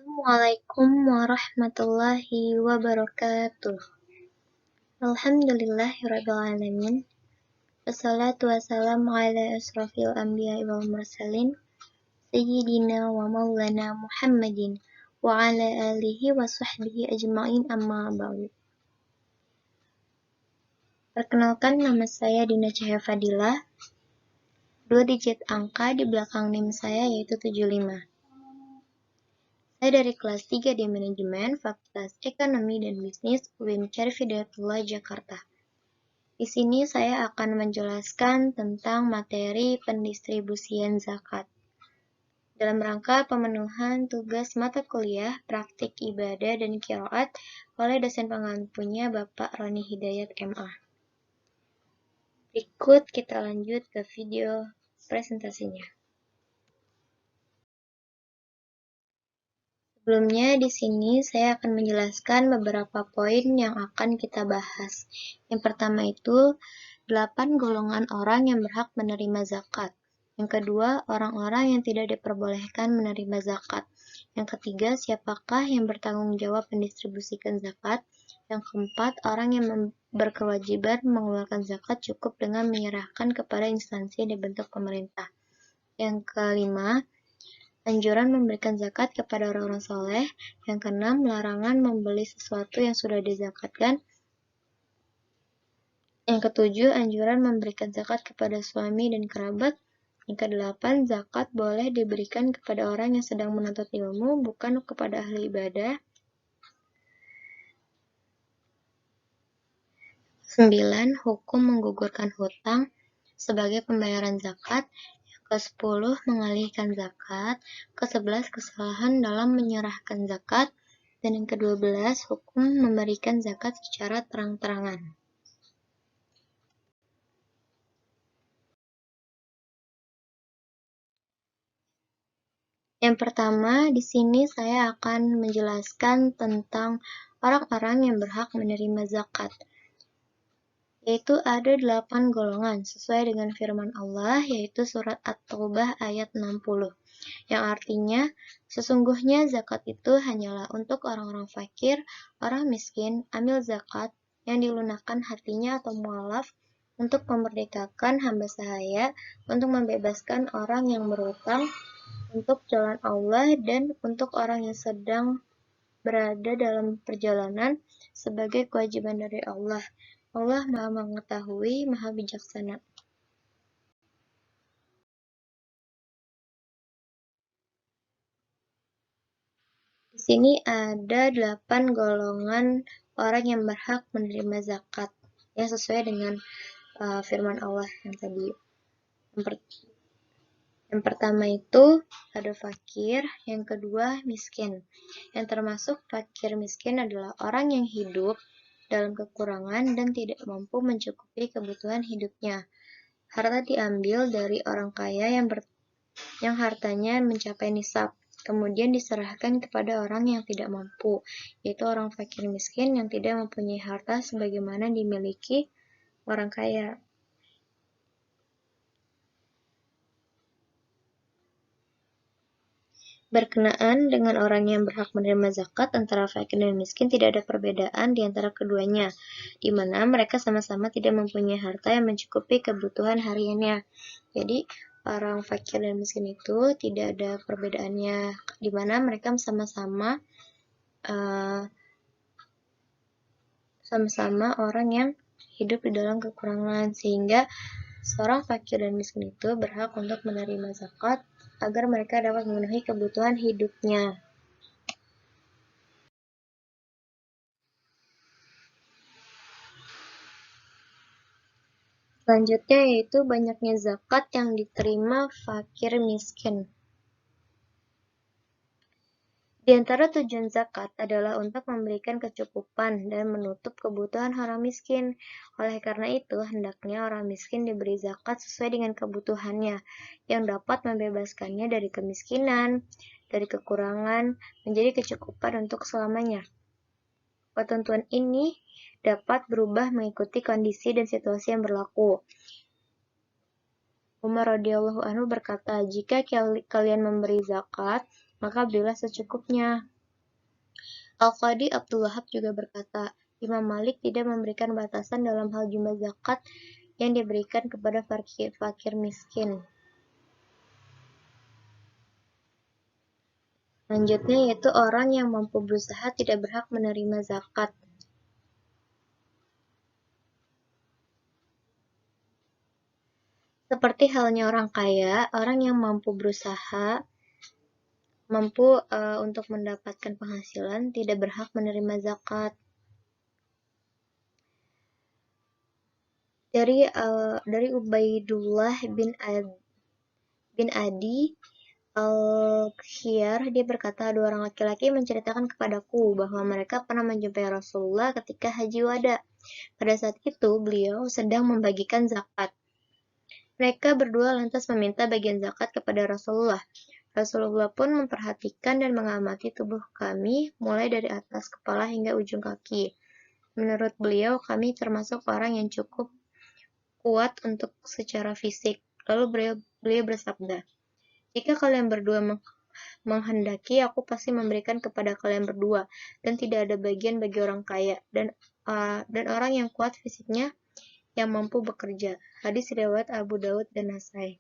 Assalamualaikum warahmatullahi wabarakatuh. Alhamdulillahirrabbilalamin. Wassalatu wassalamu ala asrafil anbiya wal mursalin Sayyidina wa maulana Muhammadin wa ala alihi wa sahbihi ajma'in amma ba'du. Perkenalkan, nama saya Dina Cahaya Fadilah. 2 digit angka di belakang NIM saya yaitu 75. Saya dari kelas 3 di Manajemen, Fakultas Ekonomi dan Bisnis, UIN Syarif Hidayatullah, Jakarta. Di sini saya akan menjelaskan tentang materi pendistribusian zakat. Dalam rangka pemenuhan tugas mata kuliah, praktik ibadah, dan qiraat oleh dosen pengampunya Bapak Roni Hidayat MA. Berikut kita lanjut ke video presentasinya. Sebelumnya, di sini saya akan menjelaskan beberapa poin yang akan kita bahas. Yang pertama itu, 8 golongan orang yang berhak menerima zakat. Yang kedua, orang-orang yang tidak diperbolehkan menerima zakat. Yang ketiga, siapakah yang bertanggung jawab mendistribusikan zakat. Yang keempat, orang yang berkewajiban mengeluarkan zakat cukup dengan menyerahkan kepada instansi yang dibentuk pemerintah. Yang kelima, anjuran memberikan zakat kepada orang-orang soleh. Yang keenam, larangan membeli sesuatu yang sudah dizakatkan. Yang ketujuh, anjuran memberikan zakat kepada suami dan kerabat. Yang kedelapan, zakat boleh diberikan kepada orang yang sedang menuntut ilmu, bukan kepada ahli ibadah. 9. Hukum menggugurkan hutang sebagai pembayaran zakat. Ke-10, mengalihkan zakat. Ke-11, kesalahan dalam menyerahkan zakat. Dan yang ke-12, hukum memberikan zakat secara terang-terangan. Yang pertama, di sini saya akan menjelaskan tentang orang-orang yang berhak menerima zakat. Yaitu ada 8 golongan sesuai dengan firman Allah, yaitu surat At-Taubah ayat 60. Yang artinya, sesungguhnya zakat itu hanyalah untuk orang-orang fakir, orang miskin, amil zakat yang dilunakkan hatinya atau mualaf, untuk memerdekakan hamba sahaya, untuk membebaskan orang yang berhutang, untuk jalan Allah, dan untuk orang yang sedang berada dalam perjalanan sebagai kewajiban dari Allah. Allah Maha Mengetahui, Maha Bijaksana. Di sini ada 8 golongan orang yang berhak menerima zakat, yang sesuai dengan firman Allah yang tadi. Yang pertama itu ada fakir, yang kedua miskin. Yang termasuk fakir miskin adalah orang yang hidup dalam kekurangan dan tidak mampu mencukupi kebutuhan hidupnya. Harta diambil dari orang kaya yang hartanya mencapai nisab, kemudian diserahkan kepada orang yang tidak mampu, yaitu orang fakir miskin yang tidak mempunyai harta sebagaimana dimiliki orang kaya. Berkenaan dengan orang yang berhak menerima zakat, antara fakir dan miskin tidak ada perbedaan di antara keduanya, di mana mereka sama-sama tidak mempunyai harta yang mencukupi kebutuhan hariannya. Jadi, orang fakir dan miskin itu tidak ada perbedaannya, di mana mereka sama-sama orang yang hidup di dalam kekurangan, sehingga seorang fakir dan miskin itu berhak untuk menerima zakat agar mereka dapat memenuhi kebutuhan hidupnya. Selanjutnya yaitu banyaknya zakat yang diterima fakir miskin. Di antara tujuan zakat adalah untuk memberikan kecukupan dan menutup kebutuhan orang miskin. Oleh karena itu, hendaknya orang miskin diberi zakat sesuai dengan kebutuhannya, yang dapat membebaskannya dari kemiskinan, dari kekurangan, menjadi kecukupan untuk selamanya. Ketentuan ini dapat berubah mengikuti kondisi dan situasi yang berlaku. Umar radhiyallahu anhu berkata, "Jika kalian memberi zakat, maka berilah secukupnya. Al-Qadi Abdul Wahab juga berkata, Imam Malik tidak memberikan batasan dalam hal jumlah zakat yang diberikan kepada fakir miskin. Selanjutnya yaitu orang yang mampu berusaha tidak berhak menerima zakat. Seperti halnya orang kaya, orang yang mampu berusaha, mampu untuk mendapatkan penghasilan, tidak berhak menerima zakat. Dari Ubaidullah bin Adi Al-Khiyar, dia berkata, dua orang laki-laki menceritakan kepadaku bahwa mereka pernah menjumpai Rasulullah ketika haji wada. Pada saat itu, beliau sedang membagikan zakat. Mereka berdua lantas meminta bagian zakat kepada Rasulullah. Rasulullah pun memperhatikan dan mengamati tubuh kami, mulai dari atas kepala hingga ujung kaki. Menurut beliau, kami termasuk orang yang cukup kuat untuk secara fisik. Lalu beliau bersabda, jika kalian berdua menghendaki, aku pasti memberikan kepada kalian berdua, dan tidak ada bagian bagi orang kaya dan orang yang kuat fisiknya yang mampu bekerja. Hadis riwayat Abu Daud dan Nasai.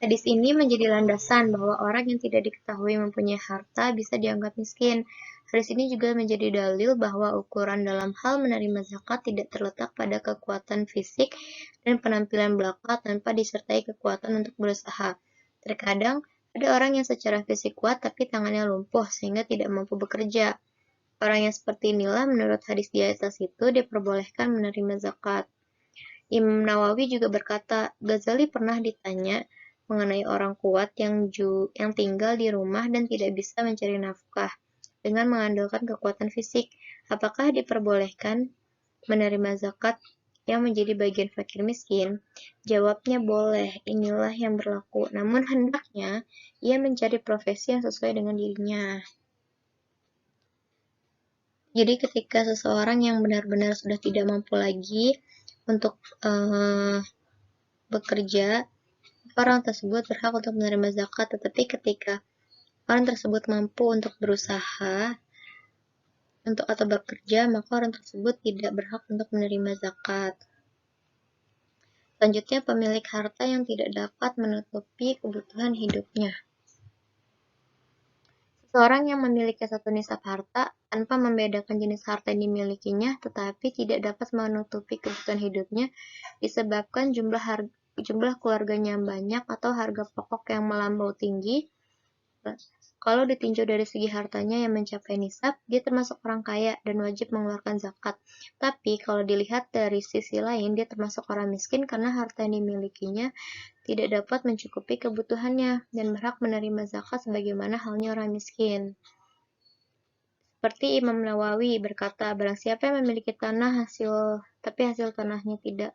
Hadis ini menjadi landasan bahwa orang yang tidak diketahui mempunyai harta bisa dianggap miskin. Hadis ini juga menjadi dalil bahwa ukuran dalam hal menerima zakat tidak terletak pada kekuatan fisik dan penampilan belaka tanpa disertai kekuatan untuk berusaha. Terkadang, ada orang yang secara fisik kuat tapi tangannya lumpuh sehingga tidak mampu bekerja. Orang yang seperti inilah menurut hadis di atas itu diperbolehkan menerima zakat. Imam Nawawi juga berkata, Ghazali pernah ditanya mengenai orang kuat yang tinggal di rumah dan tidak bisa mencari nafkah dengan mengandalkan kekuatan fisik. Apakah diperbolehkan menerima zakat yang menjadi bagian fakir miskin? Jawabnya boleh, inilah yang berlaku. Namun hendaknya ia mencari profesi yang sesuai dengan dirinya. Jadi ketika seseorang yang benar-benar sudah tidak mampu lagi untuk bekerja, orang tersebut berhak untuk menerima zakat, tetapi ketika orang tersebut mampu untuk berusaha atau bekerja, maka orang tersebut tidak berhak untuk menerima zakat. Selanjutnya, pemilik harta yang tidak dapat menutupi kebutuhan hidupnya. Seseorang yang memiliki satu nisab harta tanpa membedakan jenis harta yang dimilikinya, tetapi tidak dapat menutupi kebutuhan hidupnya disebabkan jumlah keluarganya yang banyak atau harga pokok yang melampau tinggi. Kalau ditinjau dari segi hartanya yang mencapai nisab, dia termasuk orang kaya dan wajib mengeluarkan zakat. Tapi kalau dilihat dari sisi lain, dia termasuk orang miskin karena harta yang dimilikinya tidak dapat mencukupi kebutuhannya dan berhak menerima zakat sebagaimana halnya orang miskin. Seperti Imam Nawawi berkata, barang siapa yang memiliki tanah tapi hasil tanahnya tidak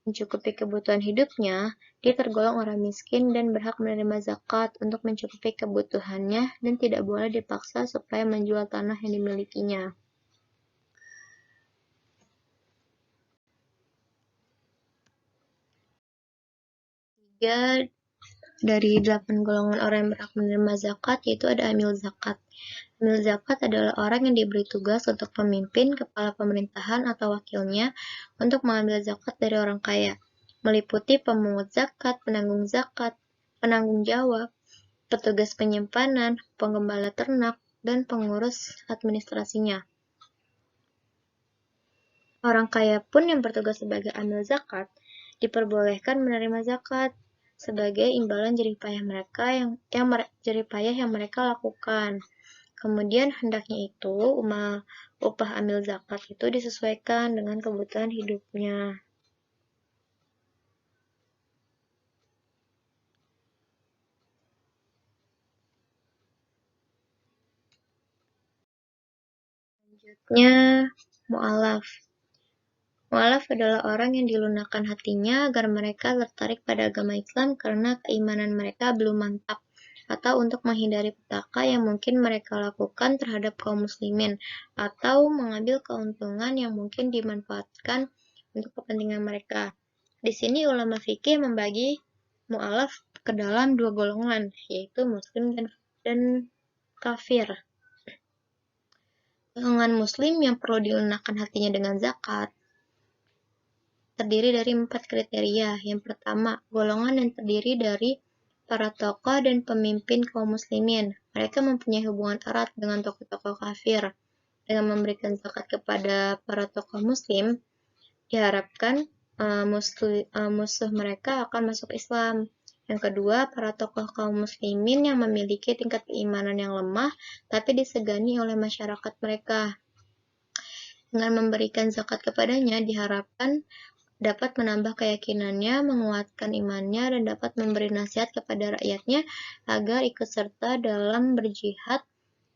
mencukupi kebutuhan hidupnya, dia tergolong orang miskin dan berhak menerima zakat untuk mencukupi kebutuhannya dan tidak boleh dipaksa supaya menjual tanah yang dimilikinya. Tiga dari 8 golongan orang yang berhak menerima zakat yaitu ada amil zakat. Amil zakat adalah orang yang diberi tugas untuk memimpin kepala pemerintahan atau wakilnya untuk mengambil zakat dari orang kaya, meliputi pemungut zakat, penanggung jawab, petugas penyimpanan, penggembala ternak, dan pengurus administrasinya. Orang kaya pun yang bertugas sebagai amil zakat diperbolehkan menerima zakat sebagai imbalan jerih payah yang mereka lakukan. Kemudian hendaknya itu upah amil zakat itu disesuaikan dengan kebutuhan hidupnya. Selanjutnya, mu'alaf. Mu'alaf adalah orang yang dilunakkan hatinya agar mereka tertarik pada agama Islam karena keimanan mereka belum mantap, atau untuk menghindari petaka yang mungkin mereka lakukan terhadap kaum muslimin, atau mengambil keuntungan yang mungkin dimanfaatkan untuk kepentingan mereka. Di sini ulama fikih membagi mu'alaf ke dalam dua golongan, yaitu muslim dan kafir. Golongan muslim yang perlu dilunakkan hatinya dengan zakat terdiri dari 4 kriteria. Yang pertama, golongan yang terdiri dari para tokoh dan pemimpin kaum muslimin. Mereka mempunyai hubungan erat dengan tokoh-tokoh kafir. Dengan memberikan zakat kepada para tokoh muslim, diharapkan musuh mereka akan masuk Islam. Yang kedua, para tokoh kaum muslimin yang memiliki tingkat keimanan yang lemah, tapi disegani oleh masyarakat mereka. Dengan memberikan zakat kepadanya, diharapkan dapat menambah keyakinannya, menguatkan imannya, dan dapat memberi nasihat kepada rakyatnya agar ikut serta dalam berjihad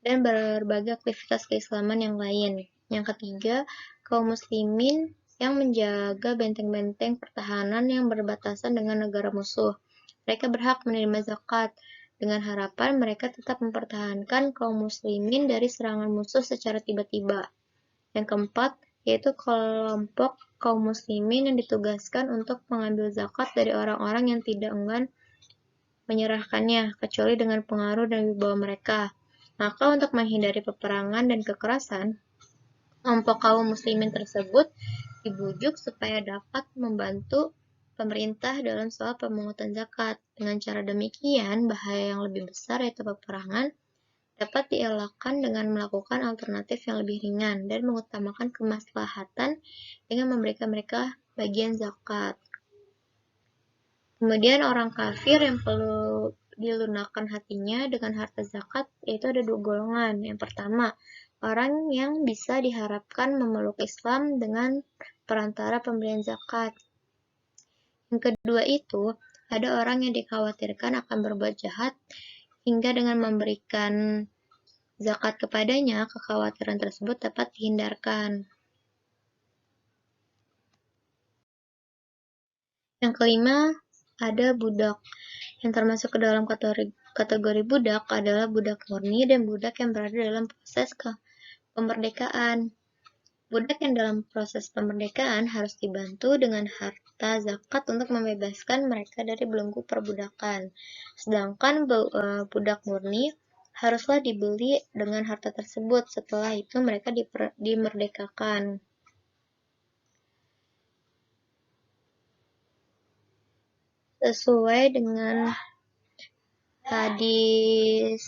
dan berbagai aktivitas keislaman yang lain. Yang ketiga, kaum muslimin yang menjaga benteng-benteng pertahanan yang berbatasan dengan negara musuh. Mereka berhak menerima zakat, dengan harapan mereka tetap mempertahankan kaum muslimin dari serangan musuh secara tiba-tiba. Yang keempat, yaitu kelompok kaum muslimin yang ditugaskan untuk mengambil zakat dari orang-orang yang tidak enggan menyerahkannya, kecuali dengan pengaruh dan wibawa mereka. Maka untuk menghindari peperangan dan kekerasan, kelompok kaum muslimin tersebut dibujuk supaya dapat membantu pemerintah dalam soal pemungutan zakat. Dengan cara demikian, bahaya yang lebih besar yaitu peperangan dapat dielakkan dengan melakukan alternatif yang lebih ringan dan mengutamakan kemaslahatan dengan memberikan mereka bagian zakat. Kemudian orang kafir yang perlu dilunakkan hatinya dengan harta zakat, yaitu ada dua golongan. Yang pertama, orang yang bisa diharapkan memeluk Islam dengan perantara pemberian zakat. Yang kedua itu, ada orang yang dikhawatirkan akan berbuat jahat, hingga dengan memberikan zakat kepadanya, kekhawatiran tersebut dapat dihindarkan. Yang kelima, ada budak. Yang termasuk ke dalam kategori budak adalah budak murni dan budak yang berada dalam proses kemerdekaan. Budak yang dalam proses pemerdekaan harus dibantu dengan harta zakat untuk membebaskan mereka dari belenggu perbudakan. Sedangkan budak murni haruslah dibeli dengan harta tersebut. Setelah itu mereka dimerdekakan. Sesuai dengan hadis.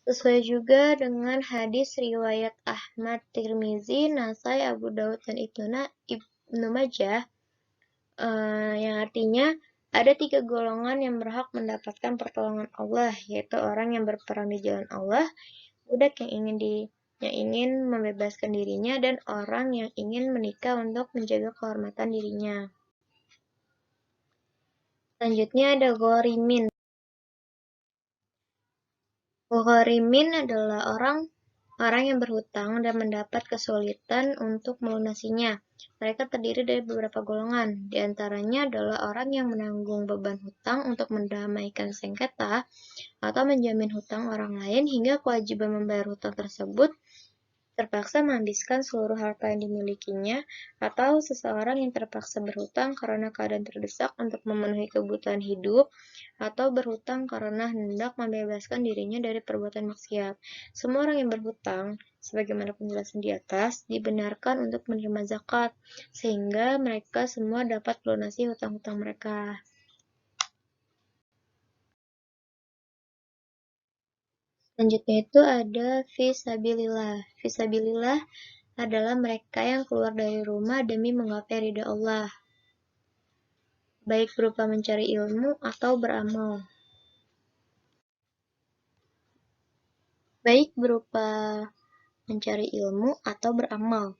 Sesuai juga dengan hadis riwayat Ahmad, Tirmizi, Nasai, Abu Daud, dan Ibnu Majah, yang artinya ada 3 golongan yang berhak mendapatkan pertolongan Allah, yaitu orang yang berperang di jalan Allah, budak yang ingin membebaskan dirinya, dan orang yang ingin menikah untuk menjaga kehormatan dirinya. Selanjutnya ada ghorimin. Ghorimin adalah orang yang berhutang dan mendapat kesulitan untuk melunasinya. Mereka terdiri dari beberapa golongan. Di antaranya adalah orang yang menanggung beban hutang untuk mendamaikan sengketa atau menjamin hutang orang lain hingga kewajiban membayar hutang tersebut terpaksa menghabiskan seluruh harta yang dimilikinya, atau seseorang yang terpaksa berhutang karena keadaan terdesak untuk memenuhi kebutuhan hidup, atau berhutang karena hendak membebaskan dirinya dari perbuatan maksiat. Semua orang yang berhutang, sebagaimana penjelasan di atas, dibenarkan untuk menerima zakat, sehingga mereka semua dapat melunasi hutang-hutang mereka. Selanjutnya itu ada fisabilillah. Fisabilillah adalah mereka yang keluar dari rumah demi menggapai ridha Allah, baik berupa mencari ilmu atau beramal.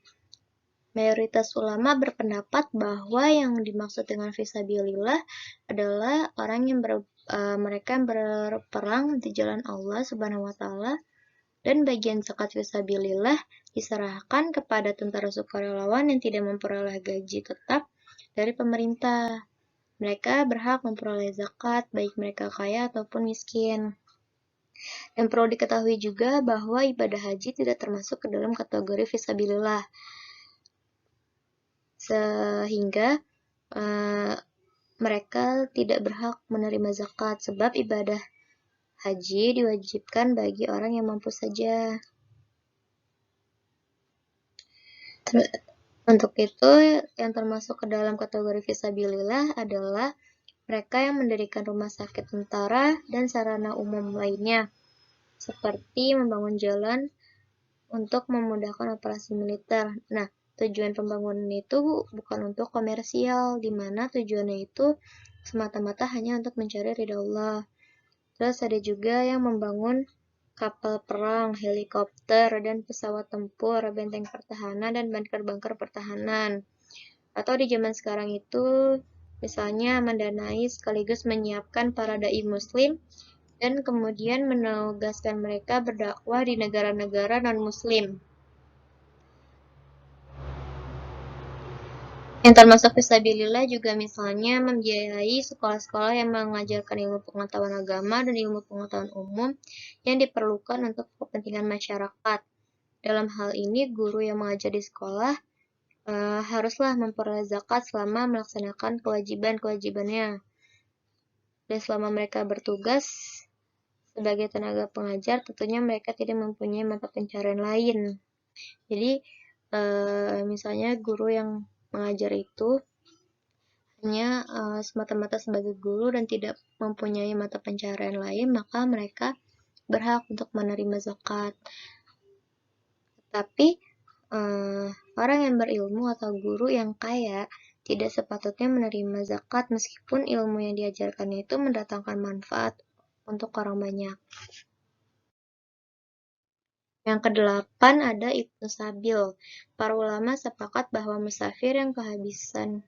Mayoritas ulama berpendapat bahwa yang dimaksud dengan fisabilillah adalah orang yang mereka yang berperang di jalan Allah Subhanahu wa taala, dan bagian zakat fisabilillah diserahkan kepada tentara sukarelawan yang tidak memperoleh gaji tetap dari pemerintah. Mereka berhak memperoleh zakat, baik mereka kaya ataupun miskin. Dan perlu diketahui juga bahwa ibadah haji tidak termasuk ke dalam kategori fisabilillah. Sehingga mereka tidak berhak menerima zakat, sebab ibadah haji diwajibkan bagi orang yang mampu saja. Untuk itu, yang termasuk ke dalam kategori fisabilillah adalah mereka yang mendirikan rumah sakit tentara dan sarana umum lainnya, seperti membangun jalan untuk memudahkan operasi militer. Nah, tujuan pembangunan itu bukan untuk komersial, di mana tujuannya itu semata-mata hanya untuk mencari ridha Allah. Terus ada juga yang membangun kapal perang, helikopter, dan pesawat tempur, benteng pertahanan, dan bunker-bunker pertahanan. Atau di zaman sekarang itu, misalnya mendanai sekaligus menyiapkan para dai muslim dan kemudian menugaskan mereka berdakwah di negara-negara non-muslim. Yang termasuk fisabilillah juga misalnya membiayai sekolah-sekolah yang mengajarkan ilmu pengetahuan agama dan ilmu pengetahuan umum yang diperlukan untuk kepentingan masyarakat. Dalam hal ini, guru yang mengajar di sekolah haruslah memperoleh zakat selama melaksanakan kewajiban-kewajibannya. Dan selama mereka bertugas sebagai tenaga pengajar, tentunya mereka tidak mempunyai mata pencaharian lain. Jadi, misalnya guru yang mengajar itu hanya semata-mata sebagai guru dan tidak mempunyai mata pencaharian lain, maka mereka berhak untuk menerima zakat. Tetapi orang yang berilmu atau guru yang kaya tidak sepatutnya menerima zakat meskipun ilmu yang diajarkannya itu mendatangkan manfaat untuk orang banyak. Yang kedelapan ada Ibnu Sabil. Para ulama sepakat bahwa musafir yang kehabisan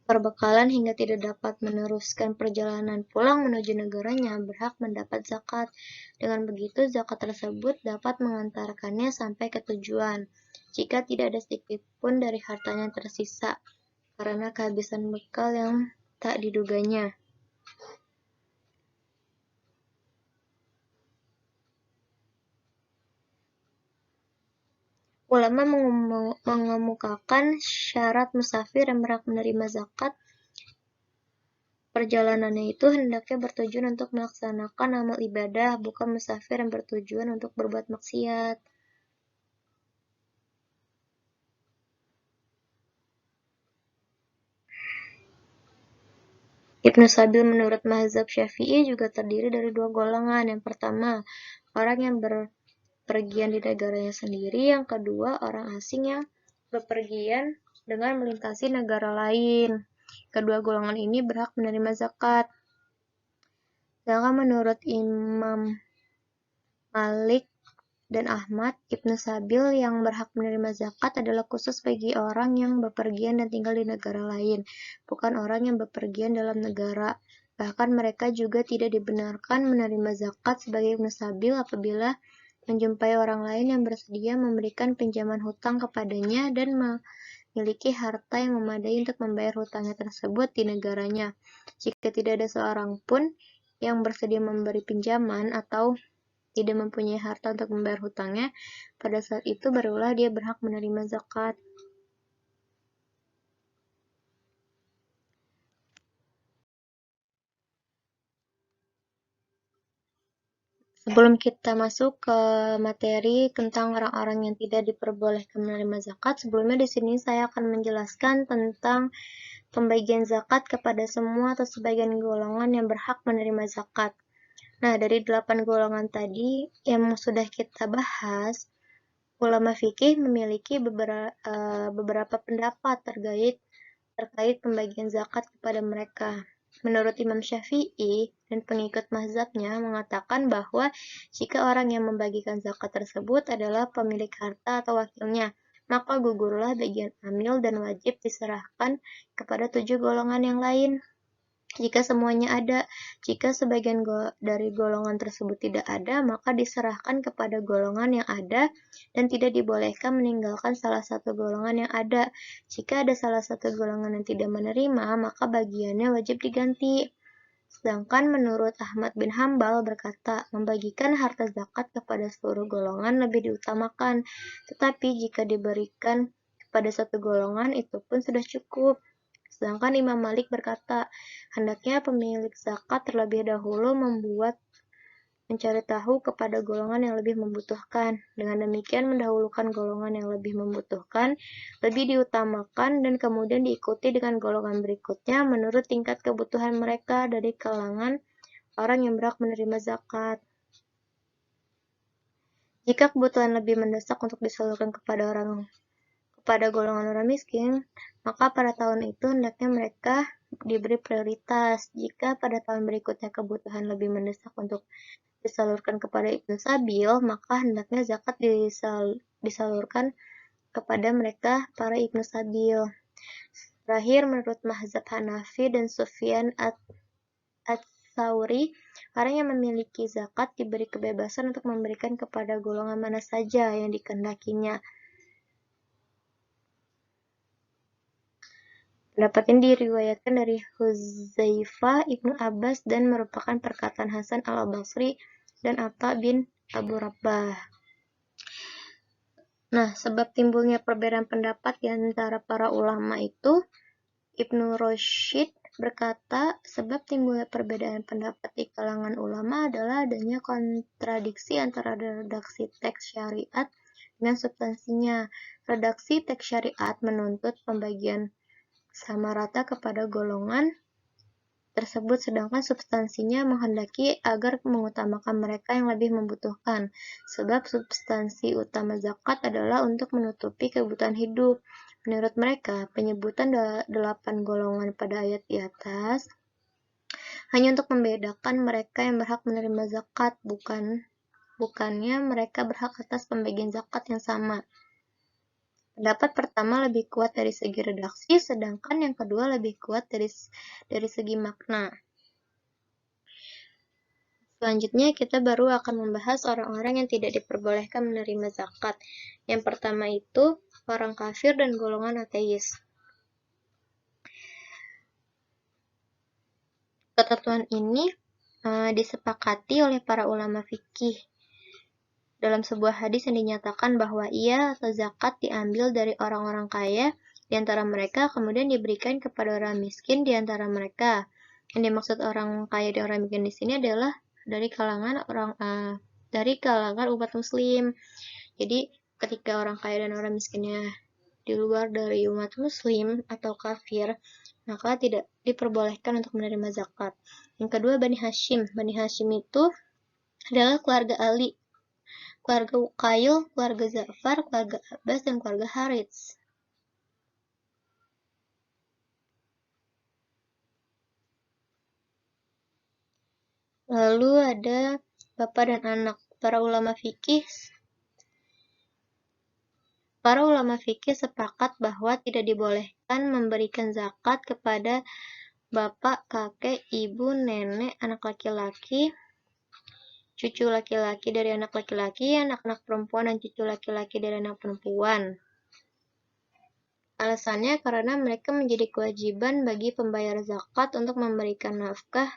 perbekalan hingga tidak dapat meneruskan perjalanan pulang menuju negaranya berhak mendapat zakat. Dengan begitu, zakat tersebut dapat mengantarkannya sampai ke tujuan, jika tidak ada sedikit pun dari hartanya tersisa, karena kehabisan bekal yang tak diduganya. Ulama mengemukakan syarat musafir yang berhak menerima zakat. Perjalanannya itu hendaknya bertujuan untuk melaksanakan amal ibadah, bukan musafir yang bertujuan untuk berbuat maksiat. Ibnu Sabil menurut mazhab Syafi'i juga terdiri dari dua golongan. Yang pertama, orang yang berpergian di negaranya sendiri. Yang kedua, orang asing yang bepergian dengan melintasi negara lain. Kedua golongan ini berhak menerima zakat. Sedangkan menurut Imam Malik dan Ahmad, Ibnu Sabil yang berhak menerima zakat adalah khusus bagi orang yang bepergian dan tinggal di negara lain, bukan orang yang bepergian dalam negara. Bahkan mereka juga tidak dibenarkan menerima zakat sebagai Ibnu Sabil apabila menjumpai orang lain yang bersedia memberikan pinjaman hutang kepadanya dan memiliki harta yang memadai untuk membayar hutangnya tersebut di negaranya. Jika tidak ada seorang pun yang bersedia memberi pinjaman atau tidak mempunyai harta untuk membayar hutangnya, pada saat itu barulah dia berhak menerima zakat. Sebelum kita masuk ke materi tentang orang-orang yang tidak diperbolehkan menerima zakat, sebelumnya di sini saya akan menjelaskan tentang pembagian zakat kepada semua atau sebagian golongan yang berhak menerima zakat. Nah, dari 8 golongan tadi yang sudah kita bahas, ulama fikih memiliki beberapa pendapat terkait pembagian zakat kepada mereka. Menurut Imam Syafi'i dan pengikut mazhabnya mengatakan bahwa jika orang yang membagikan zakat tersebut adalah pemilik harta atau wakilnya, maka gugurlah bagian amil dan wajib diserahkan kepada 7 golongan yang lain. Jika semuanya ada, jika sebagian dari golongan tersebut tidak ada, maka diserahkan kepada golongan yang ada dan tidak dibolehkan meninggalkan salah satu golongan yang ada. Jika ada salah satu golongan yang tidak menerima, maka bagiannya wajib diganti. Sedangkan menurut Ahmad bin Hambal berkata, membagikan harta zakat kepada seluruh golongan lebih diutamakan, tetapi jika diberikan kepada satu golongan, itu pun sudah cukup. Sedangkan Imam Malik berkata, hendaknya pemilik zakat terlebih dahulu mencari tahu kepada golongan yang lebih membutuhkan. Dengan demikian mendahulukan golongan yang lebih membutuhkan, lebih diutamakan dan kemudian diikuti dengan golongan berikutnya menurut tingkat kebutuhan mereka dari kalangan orang yang berhak menerima zakat. Jika kebutuhan lebih mendesak untuk disalurkan kepada golongan orang miskin, maka pada tahun itu hendaknya mereka diberi prioritas. Jika pada tahun berikutnya kebutuhan lebih mendesak untuk disalurkan kepada Ibnu Sabil, maka hendaknya zakat disalurkan kepada mereka para Ibnu Sabil. Terakhir, menurut mazhab Hanafi dan Sufyan Ats-Tsauri, orang yang memiliki zakat diberi kebebasan untuk memberikan kepada golongan mana saja yang dikehendakinya. Pendapat ini diriwayatkan dari Hudzaifah Ibnu Abbas dan merupakan perkataan Hasan al-Basri dan Atta bin Abu Rabbah. Nah, sebab timbulnya perbedaan pendapat di antara para ulama itu, Ibnu Rushd berkata, sebab timbulnya perbedaan pendapat di kalangan ulama adalah adanya kontradiksi antara redaksi teks syariat dengan substansinya. Redaksi teks syariat menuntut pembagian sama rata kepada golongan tersebut, sedangkan substansinya menghendaki agar mengutamakan mereka yang lebih membutuhkan. Sebab substansi utama zakat adalah untuk menutupi kebutuhan hidup. Menurut mereka, penyebutan 8 golongan pada ayat di atas hanya untuk membedakan mereka yang berhak menerima zakat, bukannya mereka berhak atas pembagian zakat yang sama. Pendapat pertama lebih kuat dari segi redaksi, sedangkan yang kedua lebih kuat dari segi makna. Selanjutnya kita baru akan membahas orang-orang yang tidak diperbolehkan menerima zakat. Yang pertama itu orang kafir dan golongan ateis. Ketentuan ini disepakati oleh para ulama fikih dalam sebuah hadis yang dinyatakan bahwa ia atau zakat diambil dari orang-orang kaya di antara mereka, kemudian diberikan kepada orang miskin di antara mereka. Yang dimaksud orang kaya dan orang miskin di sini adalah dari kalangan umat muslim. Jadi ketika orang kaya dan orang miskinnya di luar dari umat muslim atau kafir, maka tidak diperbolehkan untuk menerima zakat. Yang kedua, Bani Hashim. Bani Hashim itu adalah keluarga Ali, keluarga Uqail, keluarga Za'far, keluarga Abbas, dan keluarga Harits. Lalu ada bapak dan anak. Para ulama fikih sepakat bahwa tidak dibolehkan memberikan zakat kepada bapak, kakek, ibu, nenek, anak laki-laki, cucu laki-laki dari anak laki-laki, anak-anak perempuan dan cucu laki-laki dari anak perempuan. Alasannya karena mereka menjadi kewajiban bagi pembayar zakat untuk memberikan nafkah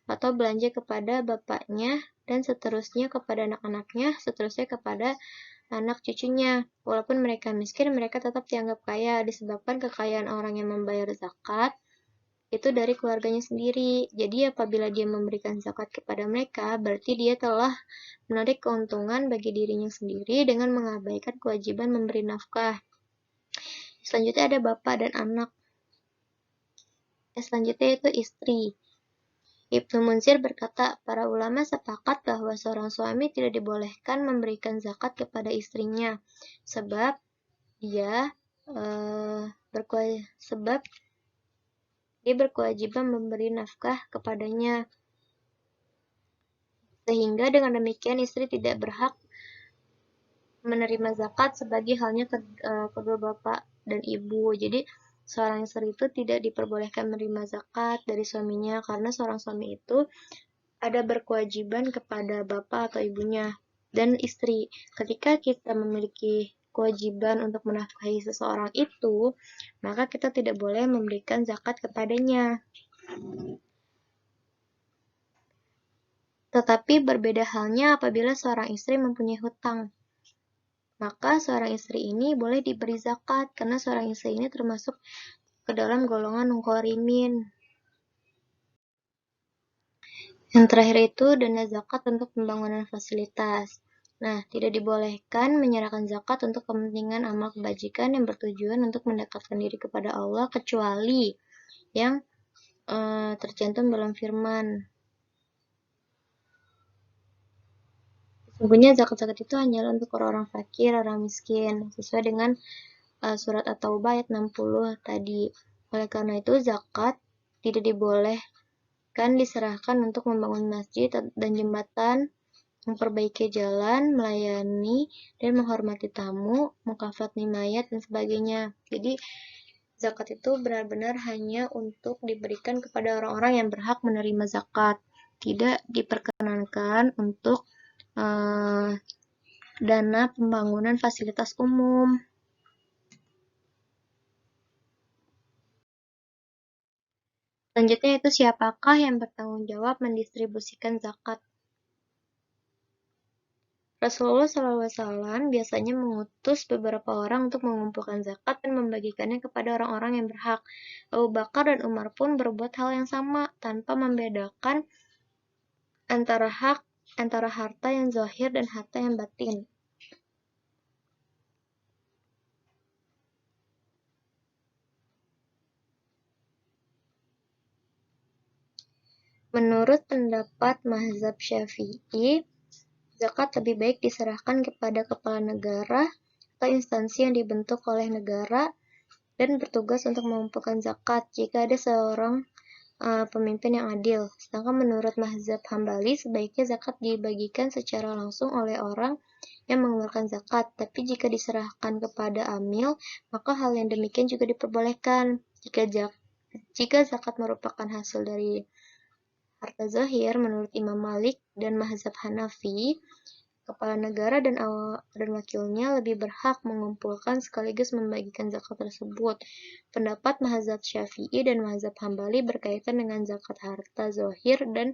atau belanja kepada bapaknya dan seterusnya kepada anak-anaknya, seterusnya kepada anak cucunya. Walaupun mereka miskin, mereka tetap dianggap kaya disebabkan kekayaan orang yang membayar zakat itu dari keluarganya sendiri. Jadi apabila dia memberikan zakat kepada mereka, berarti dia telah menarik keuntungan bagi dirinya sendiri dengan mengabaikan kewajiban memberi nafkah. Selanjutnya ada bapak dan anak. Selanjutnya itu istri. Ibnu Munzir berkata, para ulama sepakat bahwa seorang suami tidak dibolehkan memberikan zakat kepada istrinya, sebab dia berkewajiban memberi nafkah kepadanya. Sehingga dengan demikian istri tidak berhak menerima zakat sebagai halnya kedua bapak dan ibu. Jadi seorang istri itu tidak diperbolehkan menerima zakat dari suaminya karena seorang suami itu ada berkewajiban kepada bapak atau ibunya. Dan istri, ketika kita memiliki kewajiban untuk menafkahi seseorang itu, maka kita tidak boleh memberikan zakat kepadanya. Tetapi berbeda halnya apabila seorang istri mempunyai hutang. Maka seorang istri ini boleh diberi zakat karena seorang istri ini termasuk ke dalam golongan muqarrimin. Yang terakhir itu dana zakat untuk pembangunan fasilitas. Nah, tidak dibolehkan menyerahkan zakat untuk kepentingan amal kebajikan yang bertujuan untuk mendekatkan diri kepada Allah kecuali yang tercantum dalam firman. Sesungguhnya zakat-zakat itu hanyalah untuk orang-orang fakir, orang miskin, sesuai dengan surat At-Taubah ayat 60 tadi. Oleh karena itu, zakat tidak dibolehkan diserahkan untuk membangun masjid dan jembatan, memperbaiki jalan, melayani, dan menghormati tamu, mukafat mayat, dan sebagainya. Jadi, zakat itu benar-benar hanya untuk diberikan kepada orang-orang yang berhak menerima zakat. Tidak diperkenankan untuk dana pembangunan fasilitas umum. Selanjutnya itu siapakah yang bertanggung jawab mendistribusikan zakat? Rasulullah SAW biasanya mengutus beberapa orang untuk mengumpulkan zakat dan membagikannya kepada orang-orang yang berhak. Abu Bakar dan Umar pun berbuat hal yang sama, tanpa membedakan antara harta yang zahir dan harta yang batin. Menurut pendapat mazhab Syafi'i, zakat lebih baik diserahkan kepada kepala negara atau instansi yang dibentuk oleh negara dan bertugas untuk mengumpulkan zakat jika ada seorang pemimpin yang adil. Sedangkan menurut mazhab Hambali, sebaiknya zakat dibagikan secara langsung oleh orang yang mengeluarkan zakat. Tapi jika diserahkan kepada amil, maka hal yang demikian juga diperbolehkan. Jika zakat merupakan hasil dari harta zahir, menurut Imam Malik dan mazhab Hanafi, kepala negara dan wakilnya lebih berhak mengumpulkan sekaligus membagikan zakat tersebut. Pendapat mazhab Syafi'i dan mazhab Hambali berkaitan dengan zakat harta zahir dan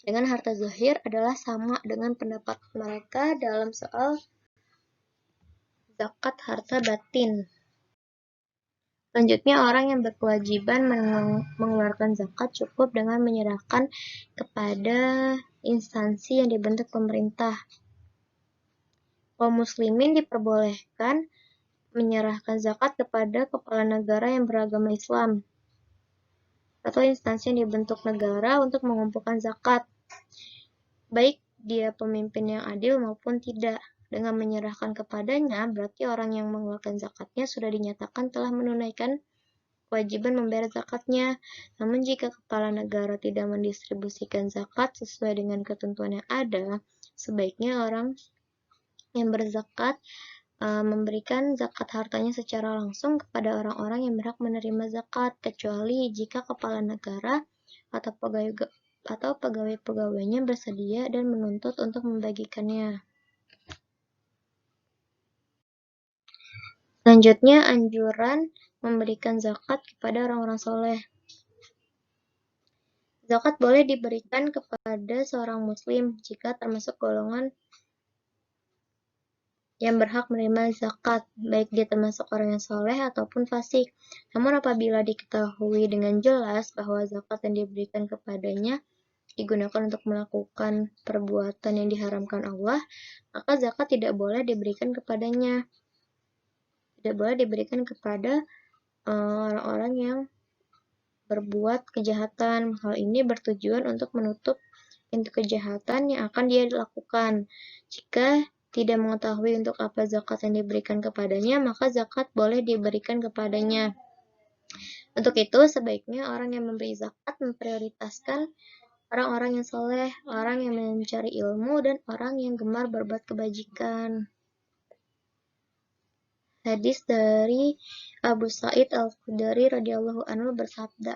dengan harta zahir adalah sama dengan pendapat mereka dalam soal zakat harta batin. Selanjutnya, orang yang berkewajiban mengeluarkan zakat cukup dengan menyerahkan kepada instansi yang dibentuk pemerintah. Kaum muslimin diperbolehkan menyerahkan zakat kepada kepala negara yang beragama Islam atau instansi yang dibentuk negara untuk mengumpulkan zakat, baik dia pemimpin yang adil maupun tidak. Dengan menyerahkan kepadanya, berarti orang yang mengeluarkan zakatnya sudah dinyatakan telah menunaikan kewajiban membayar zakatnya. Namun jika kepala negara tidak mendistribusikan zakat sesuai dengan ketentuan yang ada, sebaiknya orang yang berzakat memberikan zakat hartanya secara langsung kepada orang-orang yang berhak menerima zakat, kecuali jika kepala negara atau pegawai-pegawainya bersedia dan menuntut untuk membagikannya. Selanjutnya, anjuran memberikan zakat kepada orang-orang soleh. Zakat boleh diberikan kepada seorang muslim jika termasuk golongan yang berhak menerima zakat, baik dia termasuk orang yang soleh ataupun fasik. Namun apabila diketahui dengan jelas bahwa zakat yang diberikan kepadanya digunakan untuk melakukan perbuatan yang diharamkan Allah, maka zakat tidak boleh diberikan kepadanya. Tidak boleh diberikan kepada orang-orang yang berbuat kejahatan. Hal ini bertujuan untuk menutup pintu kejahatan yang akan dia lakukan. Jika tidak mengetahui untuk apa zakat yang diberikan kepadanya, maka zakat boleh diberikan kepadanya. Untuk itu, sebaiknya orang yang memberi zakat memprioritaskan orang-orang yang soleh, orang yang mencari ilmu, dan orang yang gemar berbuat kebajikan. Hadis dari Abu Sa'id Al-Khudri radhiyallahu anhu bersabda.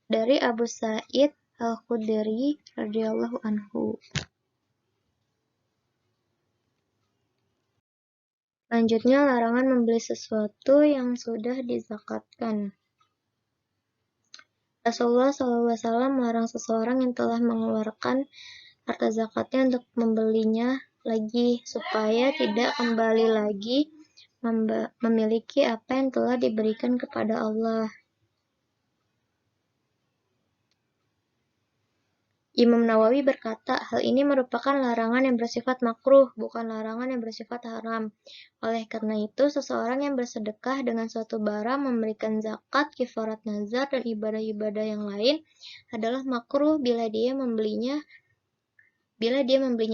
Dari Abu Sa'id Al-Khudri radhiyallahu anhu. Selanjutnya, larangan membeli sesuatu yang sudah dizakatkan. Rasulullah SAW melarang seseorang yang telah mengeluarkan harta zakatnya untuk membelinya lagi, supaya tidak kembali lagi memiliki apa yang telah diberikan kepada Allah. Imam Nawawi berkata, hal ini merupakan larangan yang bersifat makruh, bukan larangan yang bersifat haram. Oleh karena itu, seseorang yang bersedekah dengan suatu barang, memberikan zakat, kifarat nazar, dan ibadah-ibadah yang lain adalah makruh bila dia membelinya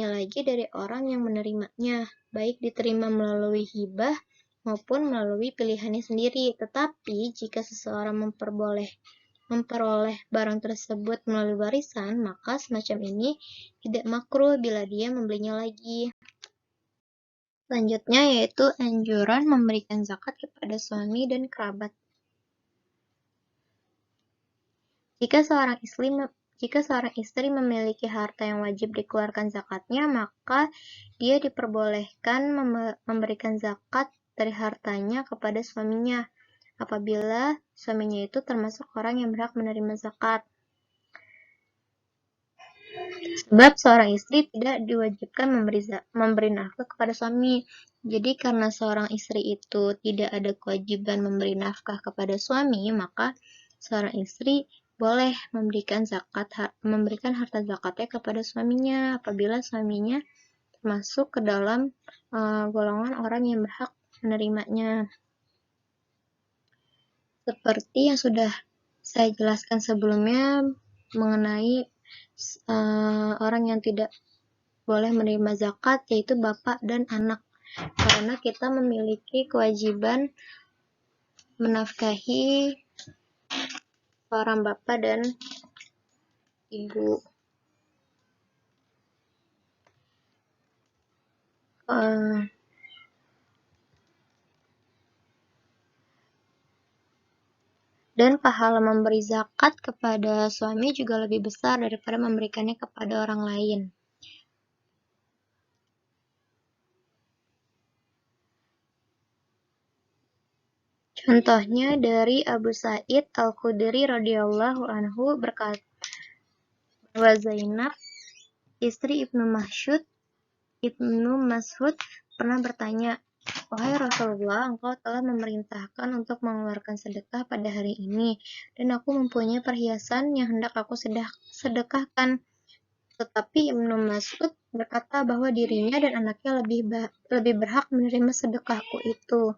lagi dari orang yang menerimanya, baik diterima melalui hibah maupun melalui pilihannya sendiri. Tetapi, jika seseorang memperoleh barang tersebut melalui warisan, maka semacam ini tidak makruh bila dia membelinya lagi. Selanjutnya yaitu anjuran memberikan zakat kepada suami dan kerabat. Jika seorang istri memiliki harta yang wajib dikeluarkan zakatnya, maka dia diperbolehkan memberikan zakat dari hartanya kepada suaminya, apabila suaminya itu termasuk orang yang berhak menerima zakat. Sebab seorang istri tidak diwajibkan memberi nafkah kepada suami. Jadi karena seorang istri itu tidak ada kewajiban memberi nafkah kepada suami, maka seorang istri boleh memberikan harta zakatnya kepada suaminya apabila suaminya masuk ke dalam golongan orang yang berhak menerimanya. Seperti yang sudah saya jelaskan sebelumnya mengenai orang yang tidak boleh menerima zakat, yaitu bapak dan anak, karena kita memiliki kewajiban menafkahi seorang bapak dan ibu. Dan pahala memberi zakat kepada suami juga lebih besar daripada memberikannya kepada orang lain. Contohnya dari Abu Sa'id Al-Khudri radhiyallahu anhu berkata bahwa Zainab, istri Ibnu Mas'ud pernah bertanya, wahai Rasulullah, engkau telah memerintahkan untuk mengeluarkan sedekah pada hari ini, dan aku mempunyai perhiasan yang hendak aku sedekahkan. Tetapi Ibnu Mas'ud berkata bahwa dirinya dan anaknya lebih berhak menerima sedekahku itu.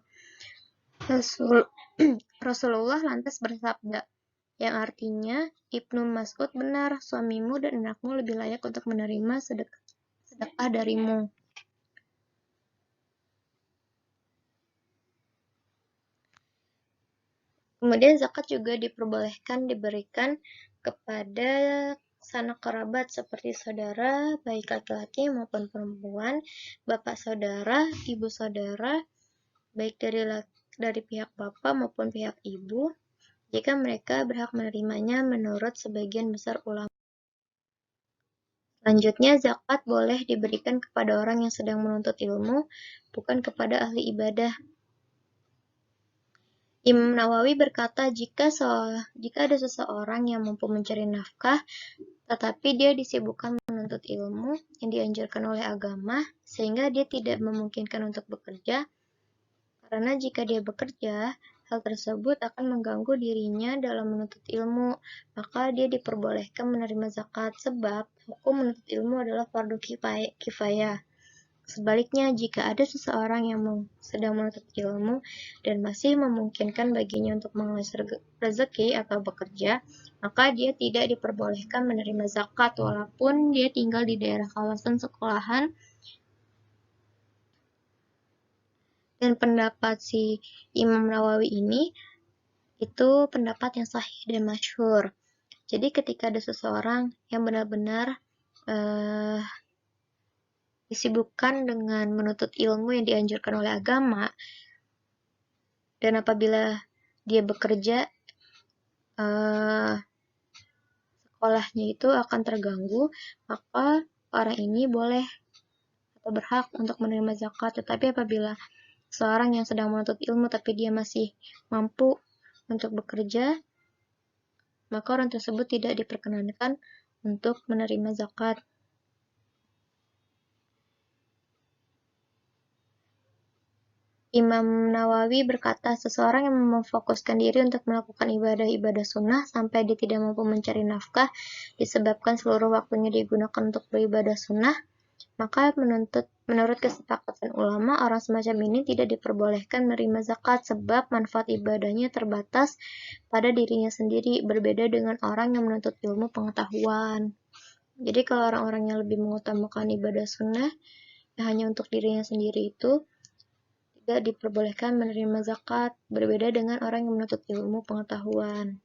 Rasulullah lantas bersabda, yang artinya, Ibnu Mas'ud benar, suamimu dan anakmu lebih layak untuk menerima sedekah darimu. Kemudian zakat juga diperbolehkan diberikan kepada sanak kerabat seperti saudara, baik laki-laki maupun perempuan, bapak saudara, ibu saudara, baik dari pihak bapak maupun pihak ibu, jika mereka berhak menerimanya menurut sebagian besar ulama. Selanjutnya, zakat boleh diberikan kepada orang yang sedang menuntut ilmu, bukan kepada ahli ibadah. Imam Nawawi berkata, jika ada seseorang yang mampu mencari nafkah, tetapi dia disibukkan menuntut ilmu yang dianjurkan oleh agama, sehingga dia tidak memungkinkan untuk bekerja, karena jika dia bekerja, hal tersebut akan mengganggu dirinya dalam menuntut ilmu, maka dia diperbolehkan menerima zakat, sebab hukum menuntut ilmu adalah fardu kifayah. Sebaliknya, jika ada seseorang yang sedang menuntut ilmu dan masih memungkinkan baginya untuk mengais rezeki atau bekerja, maka dia tidak diperbolehkan menerima zakat walaupun dia tinggal di daerah kawasan sekolahan. Dan pendapat si Imam Nawawi ini itu pendapat yang sahih dan masyhur. Jadi ketika ada seseorang yang benar-benar disibukkan dengan menuntut ilmu yang dianjurkan oleh agama, dan apabila dia bekerja, sekolahnya itu akan terganggu, maka orang ini boleh atau berhak untuk menerima zakat. Tetapi apabila seorang yang sedang menuntut ilmu tapi dia masih mampu untuk bekerja, maka orang tersebut tidak diperkenankan untuk menerima zakat. Imam Nawawi berkata, seseorang yang memfokuskan diri untuk melakukan ibadah-ibadah sunnah sampai dia tidak mampu mencari nafkah disebabkan seluruh waktunya digunakan untuk beribadah sunnah, maka menurut kesepakatan ulama, orang semacam ini tidak diperbolehkan menerima zakat sebab manfaat ibadahnya terbatas pada dirinya sendiri, berbeda dengan orang yang menuntut ilmu pengetahuan. Jadi kalau orang-orang yang lebih mengutamakan ibadah sunnah hanya untuk dirinya sendiri itu tidak diperbolehkan menerima zakat, berbeda dengan orang yang menuntut ilmu pengetahuan.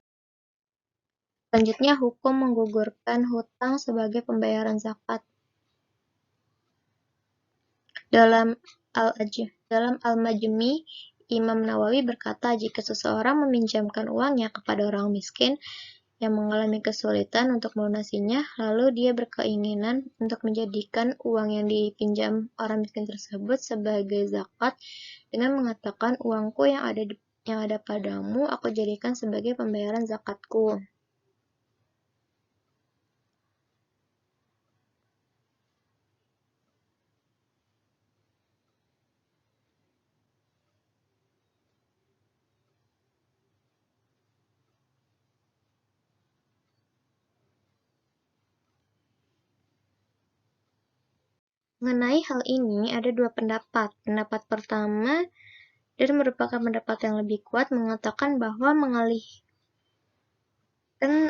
Selanjutnya, hukum menggugurkan hutang sebagai pembayaran zakat. Dalam Al-Majmi, Imam Nawawi berkata, jika seseorang meminjamkan uangnya kepada orang miskin yang mengalami kesulitan untuk melunasinya, lalu dia berkeinginan untuk menjadikan uang yang dipinjam orang miskin tersebut sebagai zakat dengan mengatakan, uangku yang ada padamu aku jadikan sebagai pembayaran zakatku. Mengenai hal ini, ada dua pendapat. Pendapat pertama, dan merupakan pendapat yang lebih kuat, mengatakan bahwa mengalihkan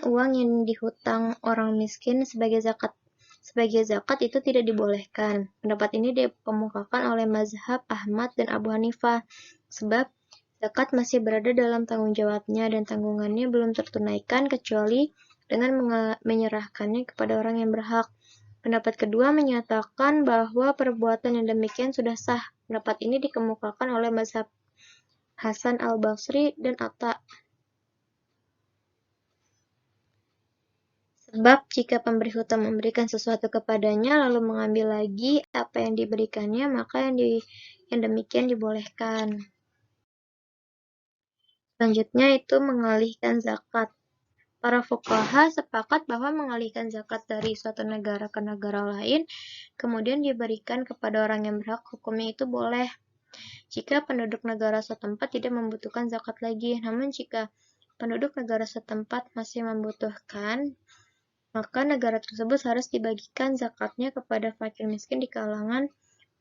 uang yang dihutang orang miskin sebagai zakat itu tidak dibolehkan. Pendapat ini dikemukakan oleh mazhab Ahmad dan Abu Hanifah, sebab zakat masih berada dalam tanggung jawabnya dan tanggungannya belum tertunaikan kecuali dengan menyerahkannya kepada orang yang berhak. Pendapat kedua menyatakan bahwa perbuatan yang demikian sudah sah. Pendapat ini dikemukakan oleh mazhab Hasan al-Basri dan Atta. Sebab jika pemberi hutang memberikan sesuatu kepadanya lalu mengambil lagi apa yang diberikannya, maka yang demikian dibolehkan. Selanjutnya itu mengalihkan zakat. Para fuqaha sepakat bahwa mengalihkan zakat dari suatu negara ke negara lain, kemudian diberikan kepada orang yang berhak, hukumnya itu boleh jika penduduk negara setempat tidak membutuhkan zakat lagi. Namun jika penduduk negara setempat masih membutuhkan, maka negara tersebut harus dibagikan zakatnya kepada fakir miskin di kalangan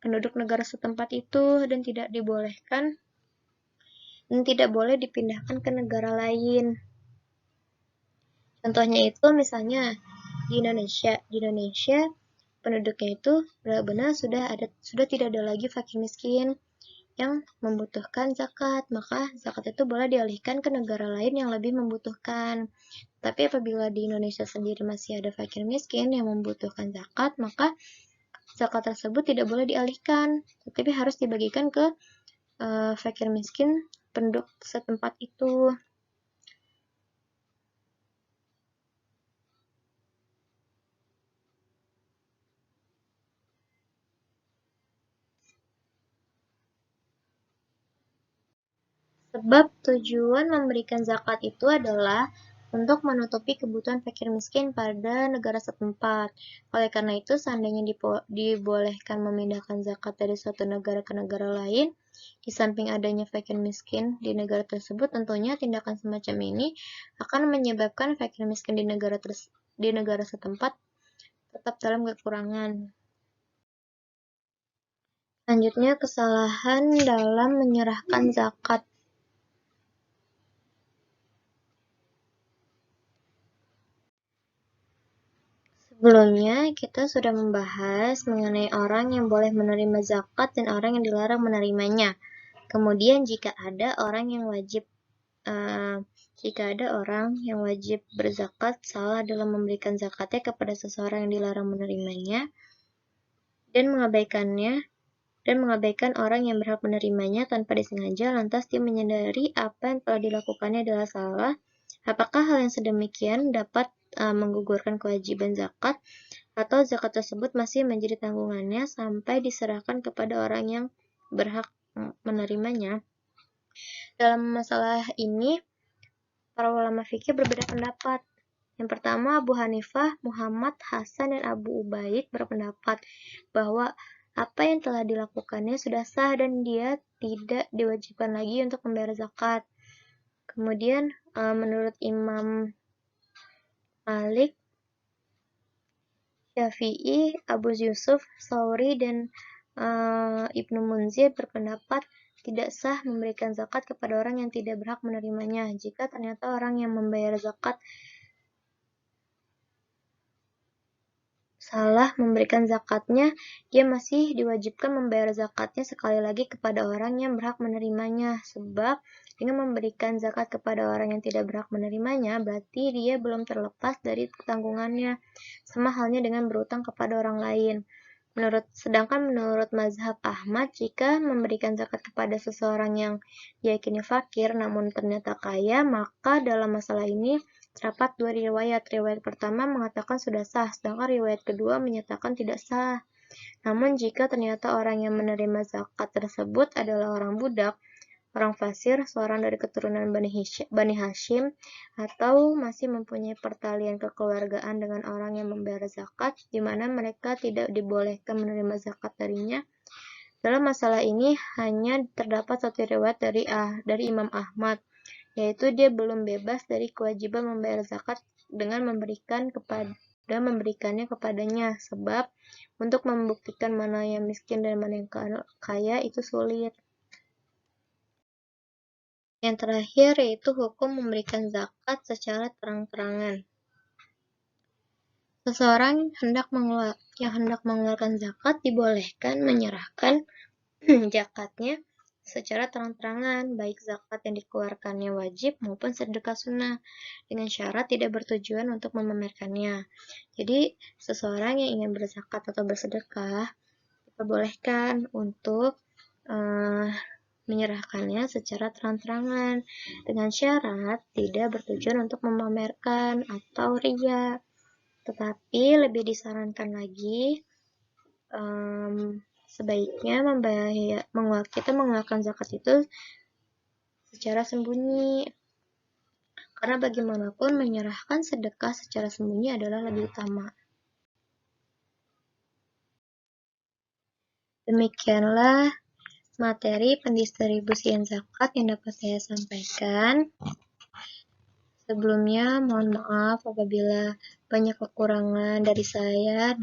penduduk negara setempat itu dan tidak boleh dipindahkan ke negara lain. Contohnya itu misalnya di Indonesia penduduknya itu benar-benar sudah tidak ada lagi fakir miskin yang membutuhkan zakat, maka zakat itu boleh dialihkan ke negara lain yang lebih membutuhkan. Tapi apabila di Indonesia sendiri masih ada fakir miskin yang membutuhkan zakat, maka zakat tersebut tidak boleh dialihkan, tetapi harus dibagikan ke fakir miskin penduduk setempat itu. Sebab tujuan memberikan zakat itu adalah untuk menutupi kebutuhan fakir miskin pada negara setempat. Oleh karena itu, seandainya dibolehkan memindahkan zakat dari suatu negara ke negara lain, di samping adanya fakir miskin di negara tersebut, tentunya tindakan semacam ini akan menyebabkan fakir miskin di negara setempat tetap dalam kekurangan. Selanjutnya, kesalahan dalam menyerahkan zakat. Sebelumnya, kita sudah membahas mengenai orang yang boleh menerima zakat dan orang yang dilarang menerimanya. Kemudian, jika ada orang yang wajib berzakat salah dalam memberikan zakatnya kepada seseorang yang dilarang menerimanya dan mengabaikan orang yang berhak menerimanya tanpa disengaja, lantas dia menyadari apa yang telah dilakukannya adalah salah. Apakah hal yang sedemikian dapat menggugurkan kewajiban zakat, atau zakat tersebut masih menjadi tanggungannya sampai diserahkan kepada orang yang berhak menerimanya? Dalam masalah ini, para ulama fikih berbeda pendapat. Yang pertama, Abu Hanifah, Muhammad, Hasan, dan Abu Ubaid berpendapat bahwa apa yang telah dilakukannya sudah sah dan dia tidak diwajibkan lagi untuk membayar zakat. Kemudian menurut Imam Malik, Syafi'i, Abu Yusuf, Tsauri, dan Ibnu Munzir berpendapat tidak sah memberikan zakat kepada orang yang tidak berhak menerimanya. Jika ternyata orang yang membayar zakat salah memberikan zakatnya, dia masih diwajibkan membayar zakatnya sekali lagi kepada orang yang berhak menerimanya. Sebab dengan memberikan zakat kepada orang yang tidak berhak menerimanya, berarti dia belum terlepas dari tanggungannya. Sama halnya dengan berutang kepada orang lain. Sedangkan menurut mazhab Ahmad, jika memberikan zakat kepada seseorang yang diyakini fakir namun ternyata kaya, maka dalam masalah ini terdapat dua riwayat. Riwayat pertama mengatakan sudah sah, sedangkan riwayat kedua menyatakan tidak sah. Namun jika ternyata orang yang menerima zakat tersebut adalah orang budak, orang fasir, seorang dari keturunan Bani Hashim, atau masih mempunyai pertalian kekeluargaan dengan orang yang membayar zakat, di mana mereka tidak dibolehkan menerima zakat darinya. Dalam masalah ini hanya terdapat satu riwayat dari Imam Ahmad, yaitu dia belum bebas dari kewajiban membayar zakat dengan memberikannya kepadanya, sebab untuk membuktikan mana yang miskin dan mana yang kaya itu sulit. Yang terakhir yaitu hukum memberikan zakat secara terang-terangan. Seseorang yang hendak mengeluarkan zakat dibolehkan menyerahkan zakatnya secara terang-terangan, baik zakat yang dikeluarkannya wajib maupun sedekah sunnah, dengan syarat tidak bertujuan untuk memamerkannya. Jadi, seseorang yang ingin berzakat atau bersedekah diperbolehkan untuk menyerahkannya secara terang-terangan, dengan syarat tidak bertujuan untuk memamerkan atau riya. Tetapi lebih disarankan lagi, sebaiknya kita mengeluarkan zakat itu secara sembunyi, karena bagaimanapun menyerahkan sedekah secara sembunyi adalah lebih utama. Demikianlah materi pendistribusian zakat yang dapat saya sampaikan. Sebelumnya mohon maaf apabila banyak kekurangan dari saya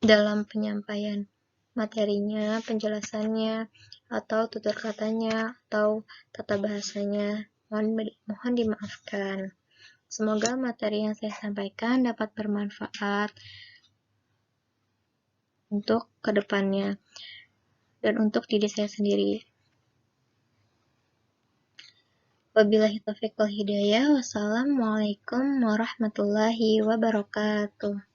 dalam penyampaian materinya, penjelasannya, atau tutur katanya, atau tata bahasanya. Mohon dimaafkan. Semoga materi yang saya sampaikan dapat bermanfaat untuk kedepannya dan untuk diri saya sendiri. Wabillahi taufiq wal hidayah. Wassalamualaikum warahmatullahi wabarakatuh.